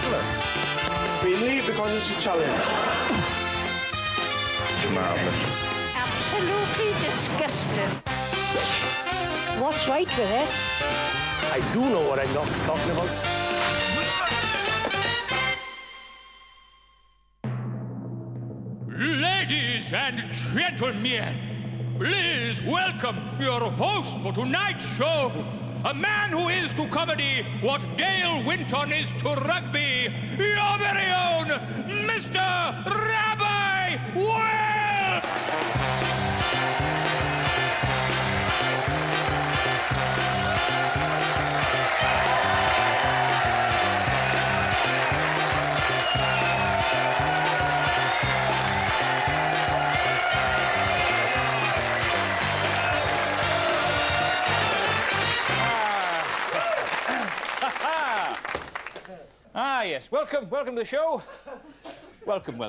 marvellous. Mainly because it's a challenge. It's marvellous. Absolutely disgusting. What's right with it? I do know what I'm talking about. Ladies and gentlemen, please welcome your host for tonight's show, a man who is to comedy what Dale Winton is to rugby, your very own Mr. Rabbi Welsh! Ah, yes. Welcome to the show. Welcome.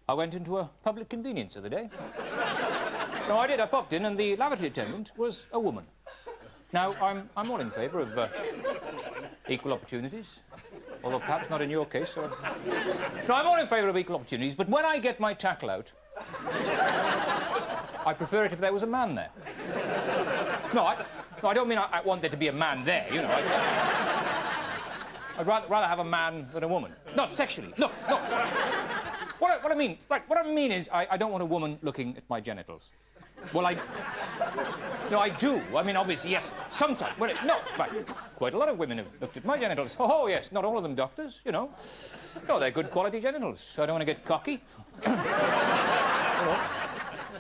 I went into a public convenience the other day. No, I did. I popped in, and the lavatory attendant was a woman. Now, I'm all in favour of equal opportunities, although perhaps not in your case. So... No, I'm all in favour of equal opportunities, but when I get my tackle out, I prefer it if there was a man there. No, I don't mean I want there to be a man there, you know. I'd rather have a man than a woman. Not sexually. Look. What I mean is I don't want a woman looking at my genitals. Well, No, I do. I mean, obviously, yes, sometimes. Well, no, in fact, quite a lot of women have looked at my genitals. Oh, yes, not all of them doctors, you know. No, they're good quality genitals, so I don't want to get cocky.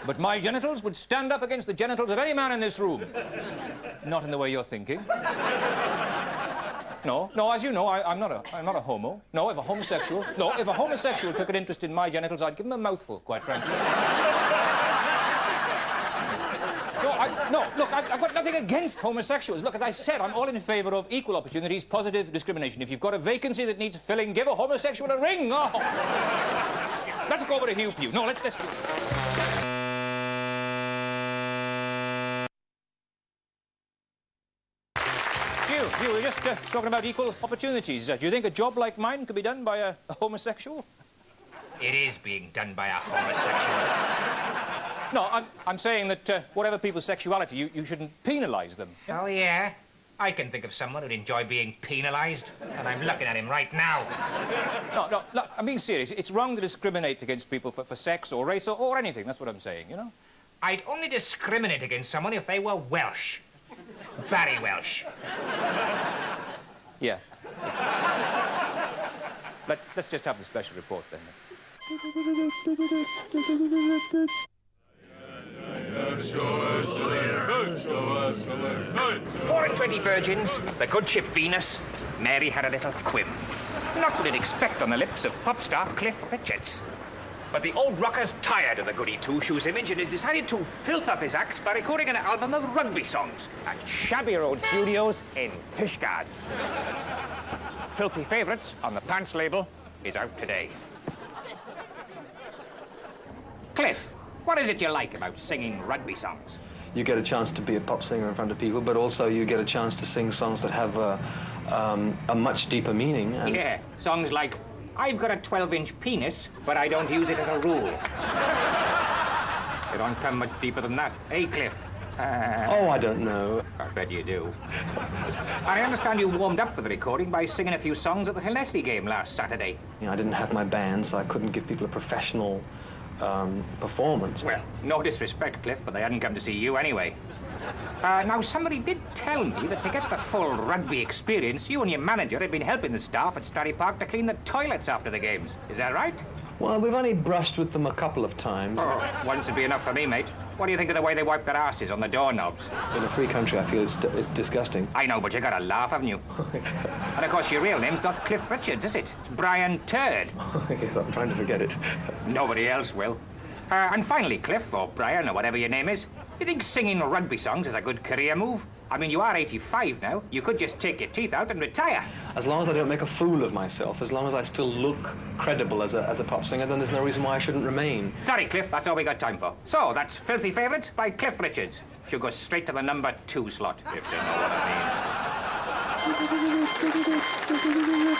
But my genitals would stand up against the genitals of any man in this room. Not in the way you're thinking. No, as you know, I'm not a homo. No, if a homosexual took an interest in my genitals, I'd give him a mouthful, quite frankly. Look, I've got nothing against homosexuals. Look, as I said, I'm all in favour of equal opportunities, positive discrimination. If you've got a vacancy that needs filling, give a homosexual a ring. Oh. Let's go over to Hugh Pugh. No, let's... Hugh, we're just talking about equal opportunities. Do you think a job like mine could be done by a homosexual? It is being done by a homosexual. No, I'm saying that whatever people's sexuality, you shouldn't penalise them. Oh, yeah? I can think of someone who'd enjoy being penalised, and I'm looking at him right now. No, I'm being serious. It's wrong to discriminate against people for sex or race or anything. That's what I'm saying, you know? I'd only discriminate against someone if they were Welsh. Barry Welsh. Yeah. Let's just have the special report then. 4 virgins, the good ship Venus, Mary had a little quim. Not what you'd expect on the lips of pop star Cliff Richards. But the old rocker's tired of the goody two-shoes image and has decided to filth up his act by recording an album of rugby songs at shabby old studios in Fishguard. Filthy Favourites on the Pants label is out today. Cliff, what is it you like about singing rugby songs? You get a chance to be a pop singer in front of people, but also you get a chance to sing songs that have a much deeper meaning. And... Yeah, songs like, I've got a 12-inch penis, but I don't use it as a rule. You don't come much deeper than that, eh, Cliff? Oh, I don't know. I bet you do. I understand you warmed up for the recording by singing a few songs at the Llanelli game last Saturday. You know, I didn't have my band, so I couldn't give people a professional performance. Well, no disrespect, Cliff, but they hadn't come to see you anyway. Now, somebody did tell me that to get the full rugby experience, you and your manager had been helping the staff at Starry Park to clean the toilets after the games. Is that right? Well, we've only brushed with them a couple of times. Oh, once would be enough for me, mate. What do you think of the way they wipe their asses on the doorknobs? In a free country, I feel it's disgusting. I know, but you gotta laugh, haven't you? And, of course, your real name's not Cliff Richards, is it? It's Brian Turd. Yes, I'm trying to forget it. Nobody else will. And finally, Cliff, or Brian, or whatever your name is, you think singing rugby songs is a good career move? I mean, you are 85 now. You could just take your teeth out and retire. As long as I don't make a fool of myself, as long as I still look credible as a pop singer, then there's no reason why I shouldn't remain. Sorry, Cliff, that's all we got time for. So, that's Filthy Favourites by Cliff Richards. Should go straight to the number 2 slot, if you know what I mean.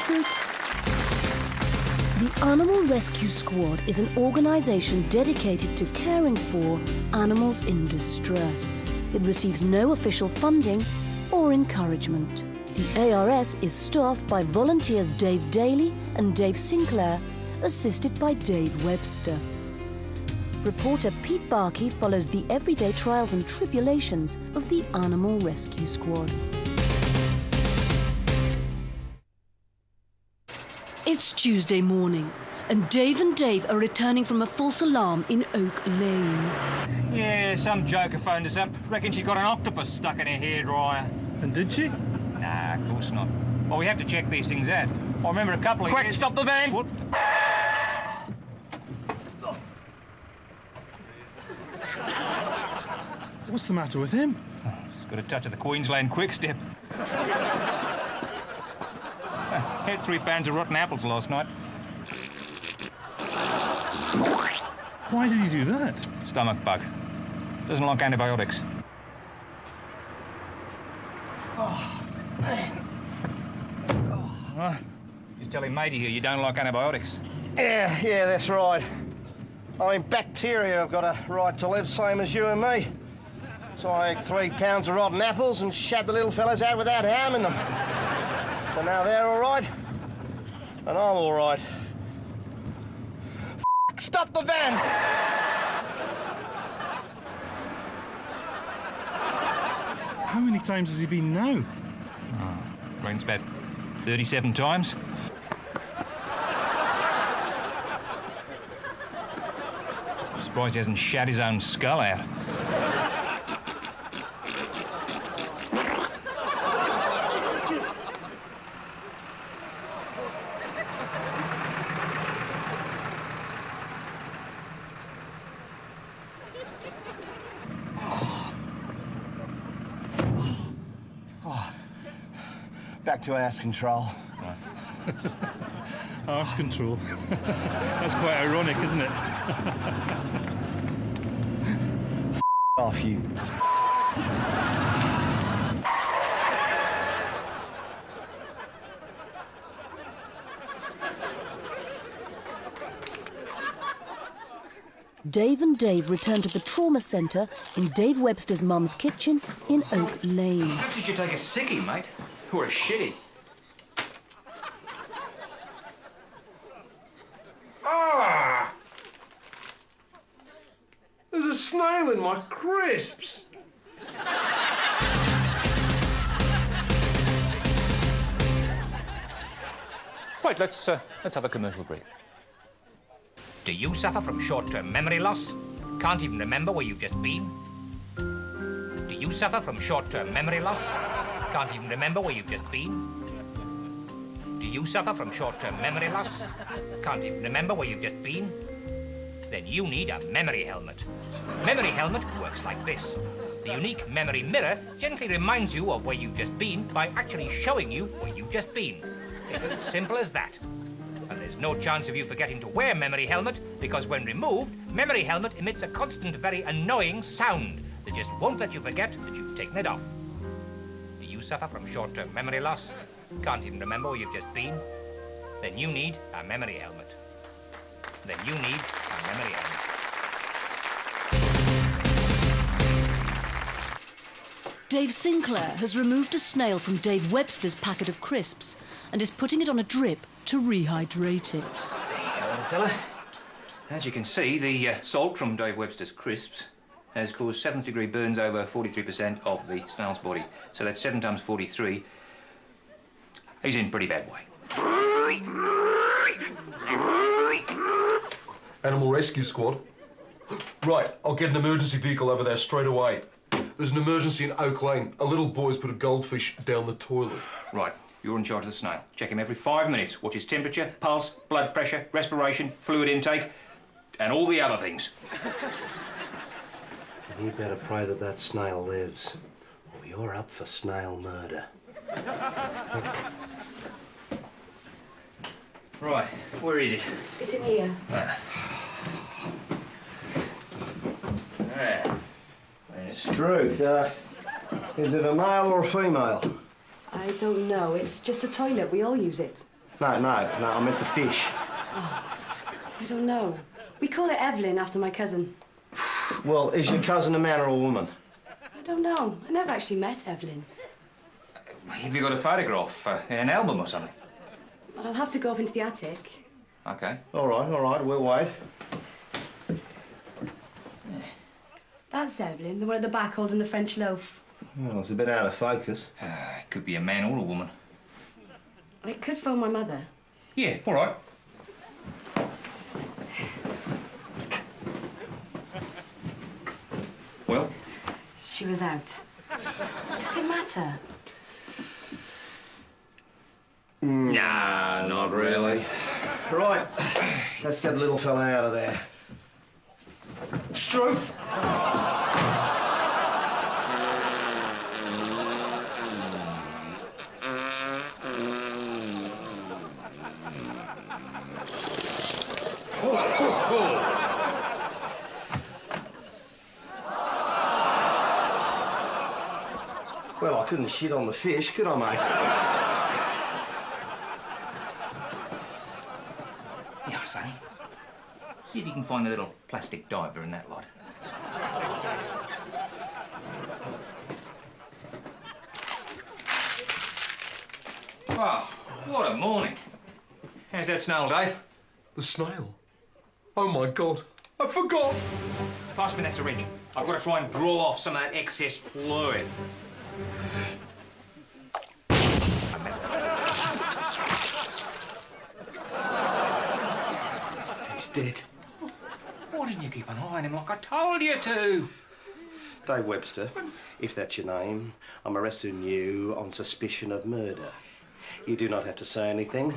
The Animal Rescue Squad is an organisation dedicated to caring for animals in distress. It receives no official funding or encouragement. The ARS is staffed by volunteers Dave Daly and Dave Sinclair, assisted by Dave Webster. Reporter Pete Barkey follows the everyday trials and tribulations of the Animal Rescue Squad. It's Tuesday morning, and Dave are returning from a false alarm in Oak Lane. Yeah, some joker phoned us up. Reckon she got an octopus stuck in her hairdryer. And did she? Nah, of course not. Well, we have to check these things out. I remember a couple of Quick, years... stop the van! What? What's the matter with him? He's got a touch of the Queensland quick step. Had 3 pounds of rotten apples last night. Why did he do that? Stomach bug. Doesn't like antibiotics. Well, just telling matey here you don't like antibiotics. Yeah, that's right. I mean, bacteria have got a right to live same as you and me. So I ate 3 pounds of rotten apples and shat the little fellas out without harming them. So now they're all right, and I'm all right. Stop the van! How many times has he been now? Rain's about 37 times. I'm surprised he hasn't shat his own skull out. Back to arse control. Arse control. That's quite ironic, isn't it? Off you. Dave return to the trauma centre in Dave Webster's mum's kitchen in Oak Lane. Perhaps you should take a sickie, mate. Or a shitty. Ah! There's a snail in my crisps. Right, let's have a commercial break. Do you suffer from short-term memory loss? Can't even remember where you've just been? Do you suffer from short-term memory loss? Can't even remember where you've just been? Do you suffer from short-term memory loss? Can't even remember where you've just been? Then you need a memory helmet. Memory helmet works like this. The unique memory mirror gently reminds you of where you've just been by actually showing you where you've just been. It's as simple as that. And there's no chance of you forgetting to wear memory helmet because when removed, memory helmet emits a constant, very annoying sound that just won't let you forget that you've taken it off. Do you suffer from short-term memory loss? Can't even remember where you've just been? Then you need a memory helmet. Then you need a memory helmet. Dave Sinclair has removed a snail from Dave Webster's packet of crisps and is putting it on a drip to rehydrate it. Hello, fella. As you can see, the salt from Dave Webster's crisps has caused 7th degree burns over 43% of the snail's body. So that's 7 times 43. He's in pretty bad way. Animal Rescue Squad. Right, I'll get an emergency vehicle over there straight away. There's an emergency in Oak Lane. A little boy's put a goldfish down the toilet. Right, you're in charge of the snail. Check him every 5 minutes. Watch his temperature, pulse, blood pressure, respiration, fluid intake, and all the other things. You better pray that that snail lives, or you're up for snail murder. Right, where is it? It's in here. There. Struth, is it a male or a female? I don't know. It's just a toilet. We all use it. No, I meant the fish. I don't know. We call it Evelyn after my cousin. Well, is your cousin a man or a woman? I don't know. I never actually met Evelyn. Have you got a photograph in an album or something? I'll have to go up into the attic. OK. All right, we'll wait. That's Evelyn, the one at the back holding the French loaf. Well, it's a bit out of focus. It could be a man or a woman. I could phone my mother. Yeah, all right. Well? She was out. Does it matter? Nah, not really. Right, let's get the little fella out of there. Struth! Well, I couldn't shit on the fish, could I, mate? Yeah, Sonny. See if you can find the little plastic diver in that lot. Wow, what a morning. How's that snail, Dave? The snail? Oh, my God. I forgot. Pass me that syringe. I've got to try and draw off some of that excess fluid. He's dead. Why didn't you keep an eye on him like I told you to? Dave Webster, if that's your name, I'm arresting you on suspicion of murder. You do not have to say anything.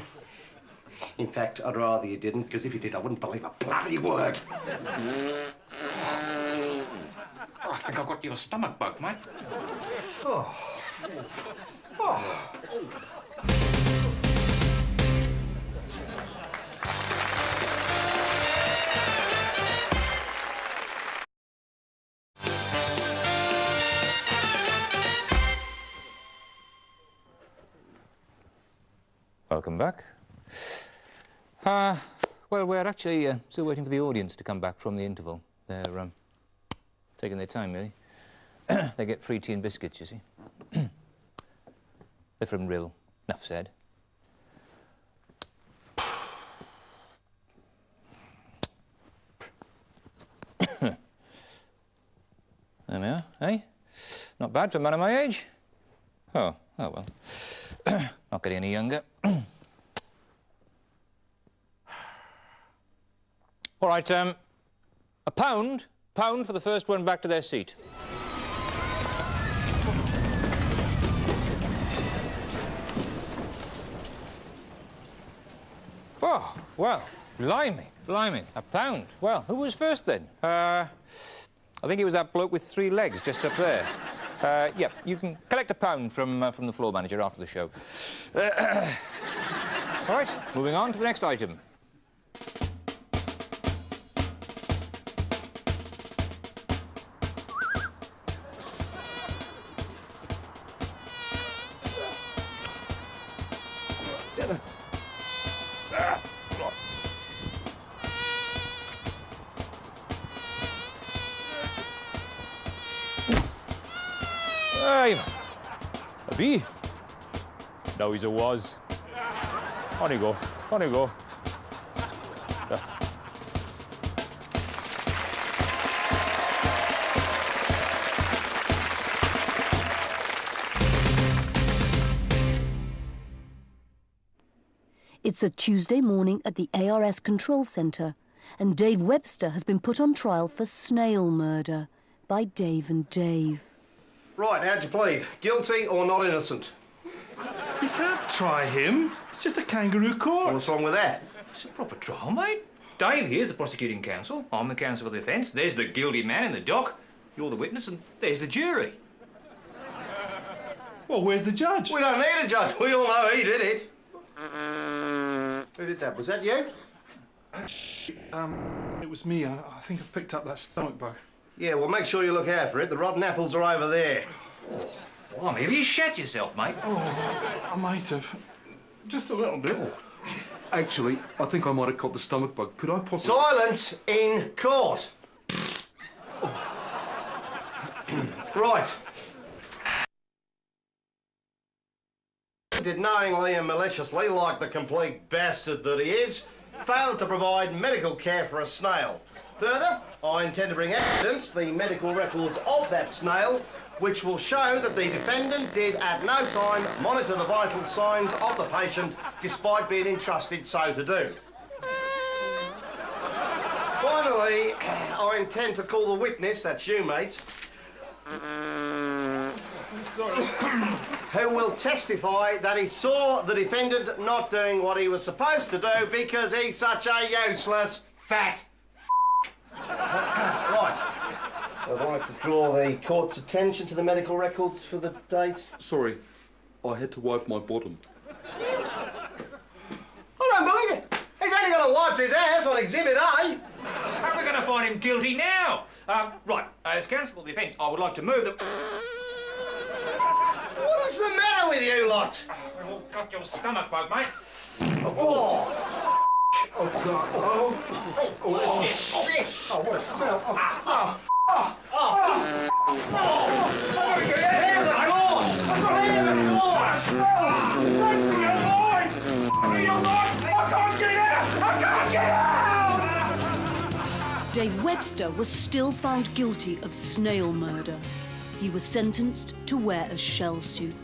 In fact, I'd rather you didn't, because if you did, I wouldn't believe a bloody word. Oh, I think I've got your stomach bug, mate. Oh. Welcome back. Well, we're actually still waiting for the audience to come back from the interval. They're taking their time, really. They get free tea and biscuits, you see. They're from Rill. Enough said. There we are, eh? Not bad for a man of my age. Oh well. Not getting any younger. All right, a pound for the first one back to their seat. Oh, well, blimey, a pound. Well, who was first then? I think it was that bloke with 3 legs just up there. Yeah, you can collect a pound from the floor manager after the show. All right, moving on to the next item. Hey, a bee. Now he's a was. On you go, on you go. Yeah. It's a Tuesday morning at the ARS Control Centre, and Dave Webster has been put on trial for snail murder by Dave and Dave. Right, how'd you plead? Guilty or not innocent? You can't try him. It's just a kangaroo court. What's wrong with that? It's a proper trial, mate. Dave here's the prosecuting counsel. I'm the counsel for the defence. There's the guilty man in the dock. You're the witness, and there's the jury. Well, where's the judge? We don't need a judge. We all know he did it. Who did that? Was that you? It was me. I think I've picked up that stomach bug. Yeah, well, make sure you look out for it. The rotten apples are over there. Oh, maybe you shat yourself, mate. Oh, I might have. Just a little bit. Actually, I think I might have caught the stomach bug. Could I possibly... Silence in court. Right. Did knowingly and maliciously, like the complete bastard that he is, failed to provide medical care for a snail. Further, I intend to bring evidence, the medical records of that snail, which will show that the defendant did at no time monitor the vital signs of the patient despite being entrusted so to do. Finally, I intend to call the witness, that's you, mate, who will testify that he saw the defendant not doing what he was supposed to do because he's such a useless fat Right. I'd like to draw the court's attention to the medical records for the date. Sorry, I had to wipe my bottom. I don't believe it. He's only going to wipe his ass on Exhibit A. How are we going to find him guilty now? Right, as counsel for the offence, I would like to move the... What is the matter with you lot? We've all got your stomach bug, mate. Oh, oh God. Oh, shit. Oh, what a smell. I gotta get out of the floor. I gotta get out of the floor. I can't get out. I can't get out. Dave Webster was still found guilty of snail murder. He was sentenced to wear a shell suit.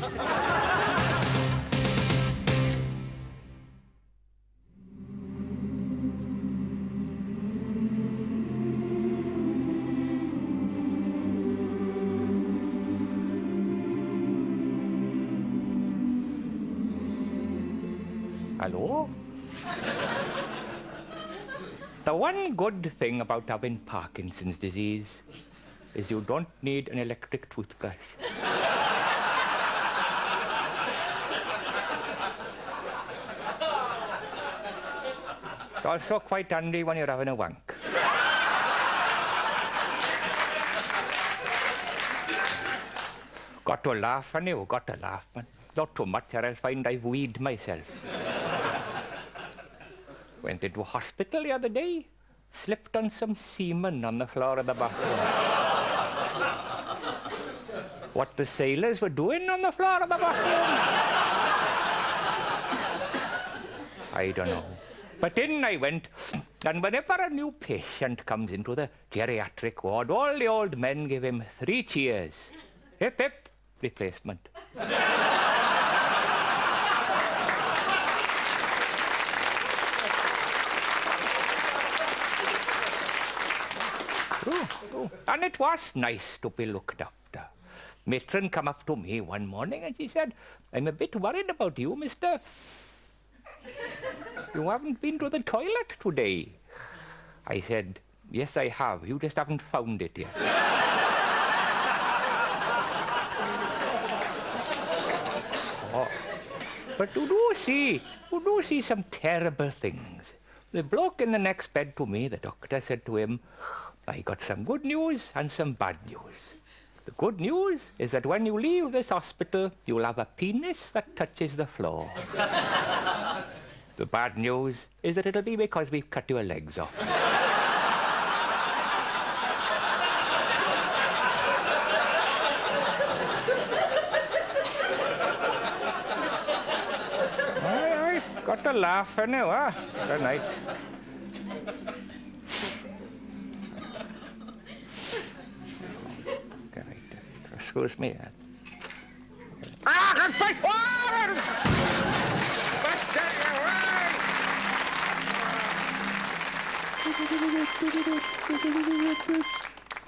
Hello? The one good thing about having Parkinson's disease is you don't need an electric toothbrush. It's also quite handy when you're having a wank. Got to laugh, and you got to laugh, man. Not too much, or I'll find I've weed myself. Went into a hospital the other day, slipped on some semen on the floor of the bathroom. What the sailors were doing on the floor of the bathroom, I don't know. But in I went, and whenever a new patient comes into the geriatric ward, all the old men give him 3 cheers. Hip, hip, replacement. True. And it was nice to be looked after. Matron come up to me one morning and she said, "I'm a bit worried about you, mister. You haven't been to the toilet today." I said, "Yes, I have. You just haven't found it yet." Oh. But you do see some terrible things. The bloke in the next bed to me, the doctor said to him, "I got some good news and some bad news. The good news is that when you leave this hospital, you'll have a penis that touches the floor. The bad news is that it'll be because we've cut your legs off." I got to laugh now, huh? Good night. Excuse me.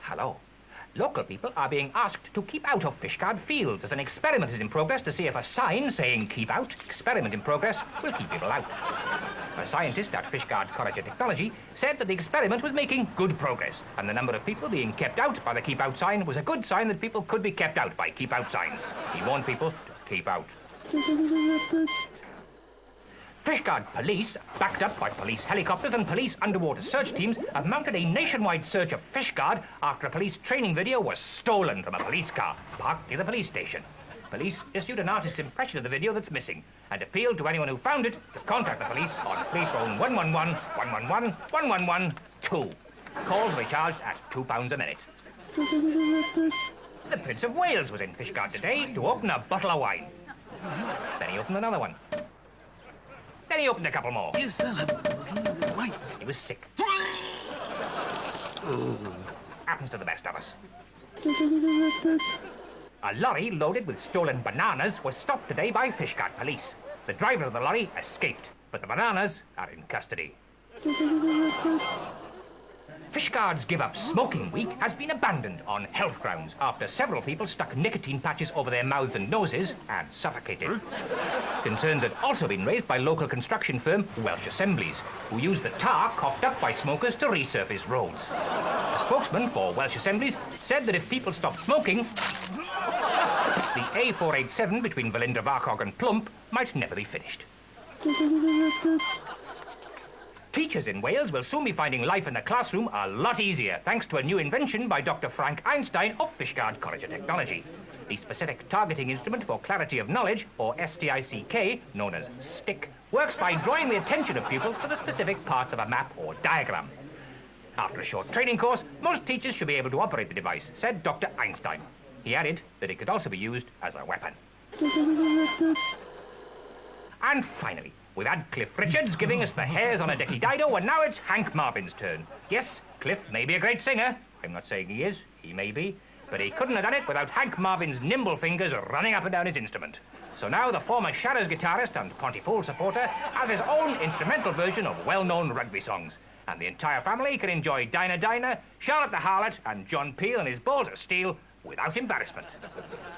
Hello. Local people are being asked to keep out of Fishguard Fields as an experiment is in progress to see if a sign saying "Keep Out, Experiment in Progress" will keep people out. A scientist at Fishguard College of Technology said that the experiment was making good progress, and the number of people being kept out by the Keep Out sign was a good sign that people could be kept out by Keep Out signs. He warned people to keep out. Fishguard police, backed up by police helicopters and police underwater search teams, have mounted a nationwide search of Fishguard after a police training video was stolen from a police car parked near the police station. Police issued an artist's impression of the video that's missing and appealed to anyone who found it to contact the police on free phone 111 111 111 2. Calls will be charged at £2 a minute. The Prince of Wales was in Fishguard today to open a bottle of wine. Then he opened another one. Then he opened a couple more. He was sick. Happens to the best of us. A lorry loaded with stolen bananas was stopped today by Fishguard police. The driver of the lorry escaped, but the bananas are in custody. Fishguard's Give Up Smoking Week has been abandoned on health grounds after several people stuck nicotine patches over their mouths and noses and suffocated. Concerns had also been raised by local construction firm Welsh Assemblies, who use the tar coughed up by smokers to resurface roads. A spokesman for Welsh Assemblies said that if people stopped smoking, the A487 between Velindre-Farcog and Plump might never be finished. Teachers in Wales will soon be finding life in the classroom a lot easier, thanks to a new invention by Dr. Frank Einstein of Fishguard College of Technology. The specific targeting instrument for clarity of knowledge, or STICK, known as STICK, works by drawing the attention of pupils to the specific parts of a map or diagram. After a short training course, most teachers should be able to operate the device, said Dr. Einstein. He added that it could also be used as a weapon. And finally, we've had Cliff Richards giving us the hairs on a dicky dido, and now it's Hank Marvin's turn. Yes, Cliff may be a great singer. I'm not saying he is. He may be. But he couldn't have done it without Hank Marvin's nimble fingers running up and down his instrument. So now the former Shadows guitarist and Pontypool supporter has his own instrumental version of well-known rugby songs. And the entire family can enjoy Dinah Dinah, Charlotte the Harlot, and John Peel and his balls of steel without embarrassment.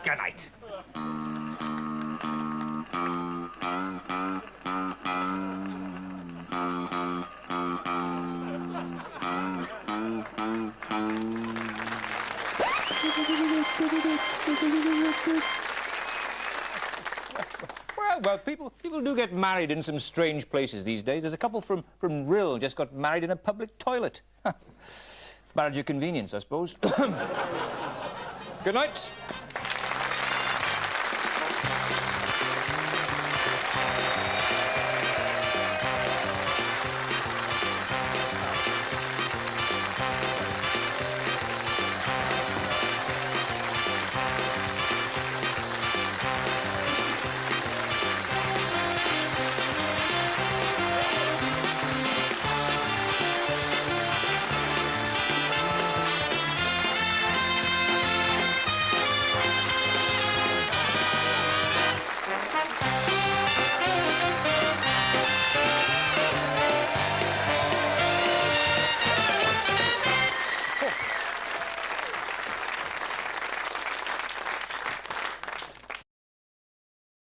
Good night. Well, people do get married in some strange places these days. There's a couple from Rill just got married in a public toilet. Marriage of convenience, I suppose. Good night.